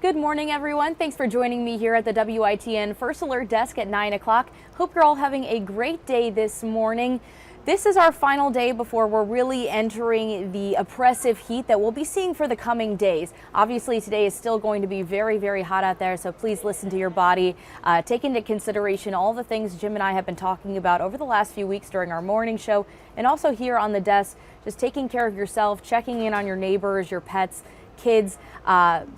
Good morning, everyone. Thanks for joining me here at the WITN First Alert Desk at 9 o'clock. Hope you're all having a great day this morning. This is our final day before we're really entering the oppressive heat that we'll be seeing for the coming days. Obviously, today is still going to be very, very hot out there, so please listen to your body. Take into consideration all the things Jim and I have been talking about over the last few weeks during our morning show, and also here on the desk, just taking care of yourself, checking in on your neighbors, your pets, kids,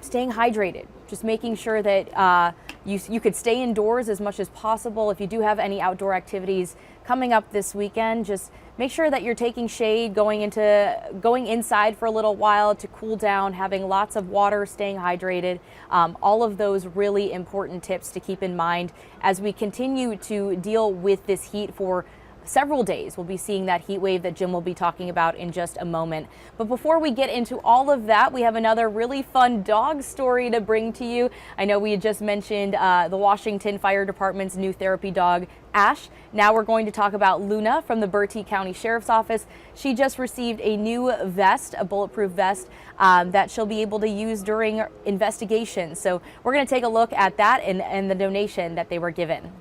staying hydrated, just making sure that you could stay indoors as much as possible. If you do have any outdoor activities coming up this weekend, just make sure that you're taking shade, going inside for a little while to cool down, having lots of water, staying hydrated. All of those really important tips to keep in mind as we continue to deal with this heat for several days. We'll be seeing that heat wave that Jim will be talking about in just a moment. But before we get into all of that, we have another really fun dog story to bring to you. I know we had just mentioned the Washington Fire Department's new therapy dog, Ash. Now we're going to talk about Luna from the Bertie County Sheriff's Office. She just received a new vest, a bulletproof vest, that she'll be able to use during investigations. So we're going to take a look at that and the donation that they were given.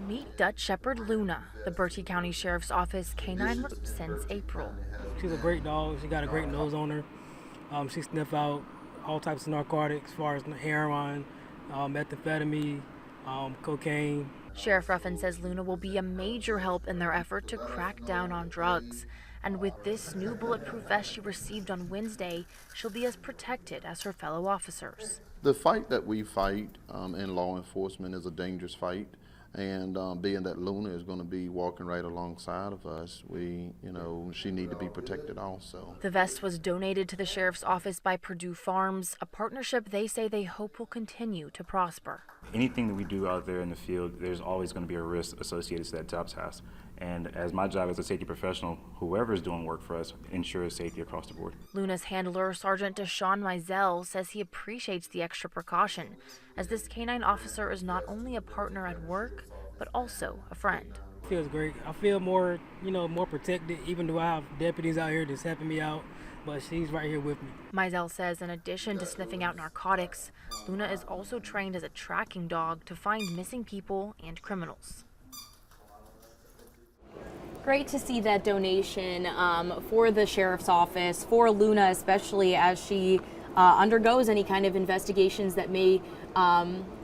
Meet Dutch Shepherd Luna, the Bertie County Sheriff's Office K-9 since April. She's a great dog. She got a great nose on her. She sniffs out all types of narcotics, as far as heroin, methamphetamine, cocaine. Sheriff Ruffin says Luna will be a major help in their effort to crack down on drugs. And with this new bulletproof vest she received on Wednesday, she'll be as protected as her fellow officers. The fight that we fight in law enforcement is a dangerous fight. And being that Luna is going to be walking right alongside of us, she need to be protected also. The vest was donated to the Sheriff's Office by Purdue Farms, a partnership they say they hope will continue to prosper. Anything that we do out there in the field, there's always going to be a risk associated to that job task. And as my job as a safety professional, whoever is doing work for us ensures safety across the board. Luna's handler, Sergeant Deshaun Mizell, says he appreciates the extra precaution, as this canine officer is not only a partner at work, but also a friend. It feels great. I feel more protected, even though I have deputies out here that's helping me out, but she's right here with me. Mizell says in addition to sniffing out narcotics, Luna is also trained as a tracking dog to find missing people and criminals. Great to see that donation for the Sheriff's Office, for Luna especially, as she undergoes any kind of investigations that may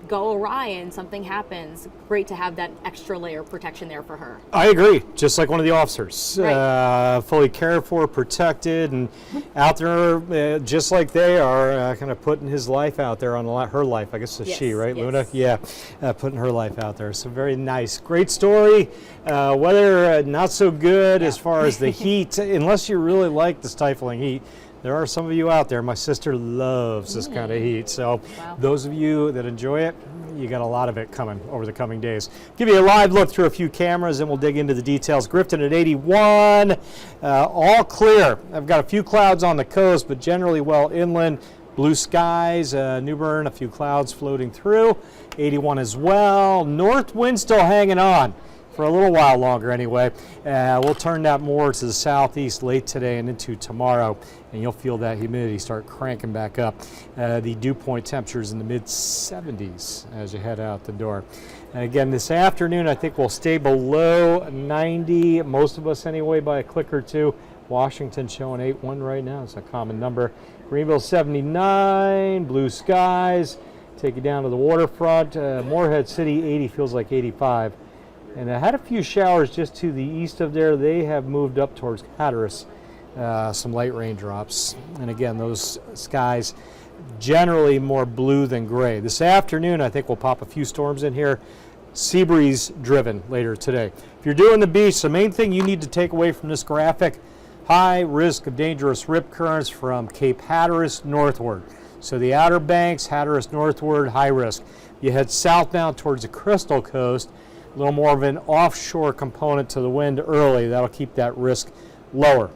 go awry and something happens. Great to have that extra layer of protection there for her. I agree, just like one of the officers. Right. Fully cared for, protected, and out there just like they are, kind of putting his life out there on her life. I guess it's yes, she, right, yes. Luna? Yeah, putting her life out there. So very nice. Great story. Weather not so good as far as the heat, unless you really like the stifling heat. There are some of you out there. My sister loves this kind of heat. So those of you that enjoy it, you got a lot of it coming over the coming days. Give you a live look through a few cameras and we'll dig into the details. Grifton at 81, all clear. I've got a few clouds on the coast, but generally well inland. Blue skies, New Bern, a few clouds floating through. 81 as well. North wind still hanging on for a little while longer anyway. We'll turn that more to the southeast late today and into tomorrow, and you'll feel that humidity start cranking back up. The dew point temperatures in the mid-70s as you head out the door. And again, this afternoon I think we'll stay below 90, most of us anyway, by a click or two. Washington showing 81 right now. It's a common number. Greenville 79, blue skies. Take you down to the waterfront. Morehead City 80, feels like 85. And I had a few showers just to the east of there. They have moved up towards Hatteras, some light raindrops. And again, those skies generally more blue than gray. This afternoon, I think we'll pop a few storms in here. Sea breeze driven later today. If you're doing the beach, the main thing you need to take away from this graphic, high risk of dangerous rip currents from Cape Hatteras northward. So the Outer Banks, Hatteras northward, high risk. You head southbound towards the Crystal Coast, a little more of an offshore component to the wind early. That'll keep that risk lower,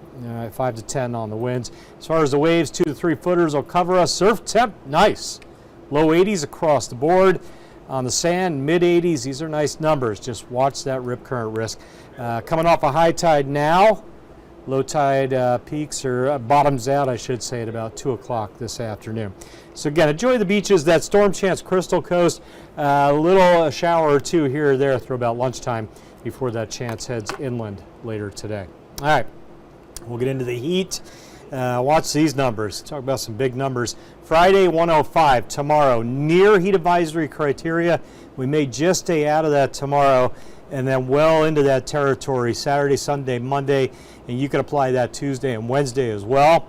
5 to 10 on the winds. As far as the waves, 2 to 3 footers will cover us. Surf temp, nice. Low 80s across the board. On the sand, mid 80s. These are nice numbers. Just watch that rip current risk. Coming off a high tide now, Low tide peaks or bottoms out, I should say, at about 2 o'clock this afternoon. So again, enjoy the beaches. That storm chance, Crystal Coast, a little shower or two here or there through about lunchtime before that chance heads inland later today. All right, we'll get into the heat. Watch these numbers. Talk about some big numbers. Friday, 105. Tomorrow, near heat advisory criteria. We may just stay out of that tomorrow, and then well into that territory Saturday, Sunday, Monday, and you can apply that Tuesday and Wednesday as well.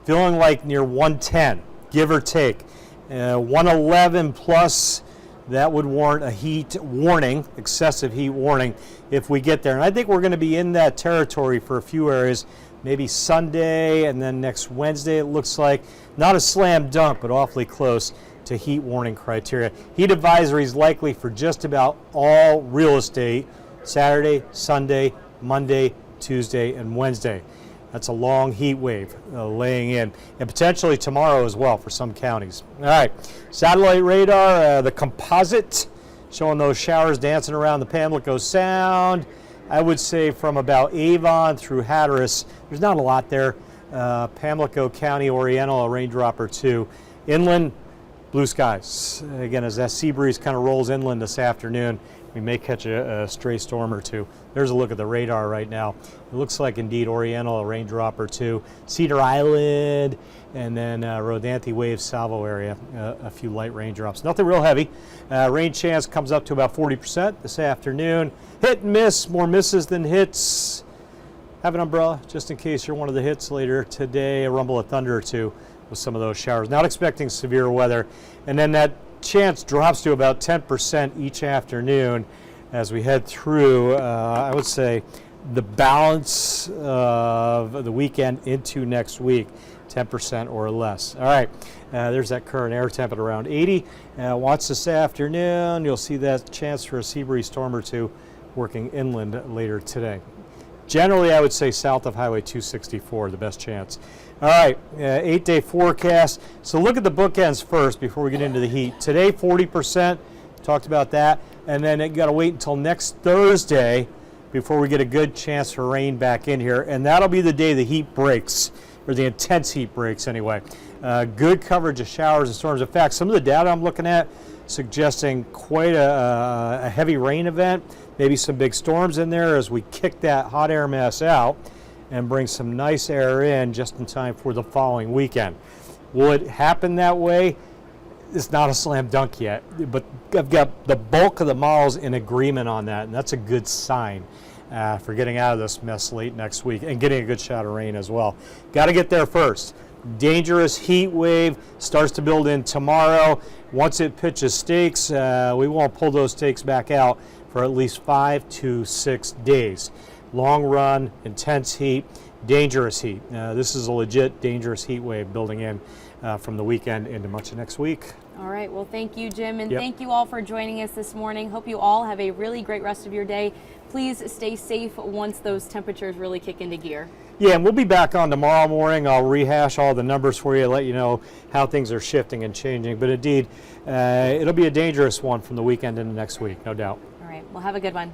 Feeling like near 110, give or take. 111 plus, that would warrant a heat warning, excessive heat warning, if we get there. And I think we're going to be in that territory for a few areas, maybe Sunday and then next Wednesday, it looks like. Not a slam dunk, but awfully close to heat warning criteria. Heat advisory is likely for just about all real estate, Saturday, Sunday, Monday, Tuesday, and Wednesday. That's a long heat wave laying in, and potentially tomorrow as well for some counties. All right, satellite radar, the composite, showing those showers dancing around the Pamlico Sound. I would say from about Avon through Hatteras, there's not a lot there. Pamlico County, Oriental, a raindrop or two. Inland, blue skies. Again, as that sea breeze kind of rolls inland this afternoon, we may catch a stray storm or two. There's a look at the radar right now. It looks like indeed Oriental, a raindrop or two. Cedar Island, and then Rodanthe Wave Salvo area, a few light raindrops. Nothing real heavy. Rain chance comes up to about 40% this afternoon. Hit and miss, more misses than hits. Have an umbrella just in case you're one of the hits later today. A rumble of thunder or two with some of those showers. Not expecting severe weather. And then that chance drops to about 10% each afternoon as we head through, I would say, the balance of the weekend into next week, 10% or less. All right, there's that current air temp at around 80. Watch this afternoon. You'll see that chance for a sea breeze storm or two working inland later today. Generally, I would say south of Highway 264, the best chance. All right, 8-day forecast. So look at the bookends first before we get into the heat. Today, 40%, talked about that. And then you got to wait until next Thursday before we get a good chance for rain back in here. And that'll be the day the heat breaks, or the intense heat breaks anyway. Good coverage of showers and storms. In fact, some of the data I'm looking at suggesting quite a heavy rain event, maybe some big storms in there as we kick that hot air mass out and bring some nice air in just in time for the following weekend. Will it happen that way? It's not a slam dunk yet, but I've got the bulk of the models in agreement on that, and that's a good sign for getting out of this mess late next week and getting a good shot of rain as well. Got to get there first. Dangerous heat wave starts to build in tomorrow. Once it pitches stakes, we won't pull those stakes back out for at least 5 to 6 days. Long run, intense heat, dangerous heat. This is a legit dangerous heat wave building in from the weekend into much of next week. All right, well, thank you, Jim, and thank you all for joining us this morning. Hope you all have a really great rest of your day. Please stay safe once those temperatures really kick into gear. Yeah, and we'll be back on tomorrow morning. I'll rehash all the numbers for you, let you know how things are shifting and changing. But indeed, it'll be a dangerous one from the weekend into next week, no doubt. All right, well, have a good one.